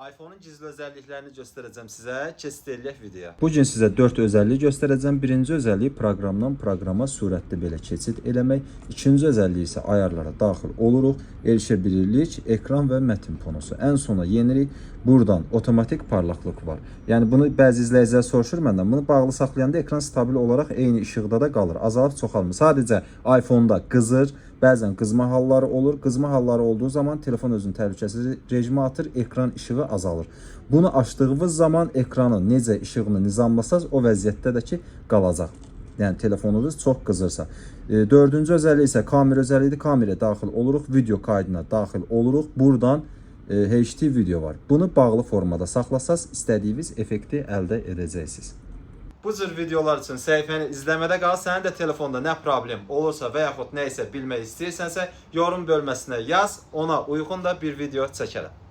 iPhone-un gizli özelliklerini göstereceğim size. Kesit eləyək videoya. Bugün sizə 4 özəllik göstərəcəm. Birinci özəllik proqramdan proqrama sürətli belə keçid eləmək. İkinci özəllik isə ayarlara daxil oluruq. Erişə bilirlik, ekran və mətin fonusu. Ən sona yenirik. Buradan otomatik parlaqlıq var. Yəni bunu bəzi izləyicilər soruşur məndən. Bunu bağlı saxlayanda ekran stabil olaraq eyni işıqda da qalır. Azalıb çoxalmır. Sadəcə iPhone-da qızır. Bəzən qızma halları olur. Qızma halları olduğu zaman telefon özünü təhlükəsiz rejimə atır, ekran işığı azalır. Bunu açdığınız zaman ekranı necə işığını nizamlasaz o vəziyyətdə də ki qalacaq. Yəni telefonunuz çox qızırsa. Dördüncü özəllik isə kamera özəlliyidir. Kameraya daxil oluruq, video kaydına daxil oluruq. Buradan HD video var. Bunu bağlı formada saxlasaz istədiyiniz effekti əldə edəcəksiniz. Bu cür videolar üçün səhifəni izləmədə qal. Sənin də telefonda nə problem olursa və yaxud nə isə bilmək istəyirsənsə, yorum bölməsinə yaz. Ona uyğun da bir video çəkərəm.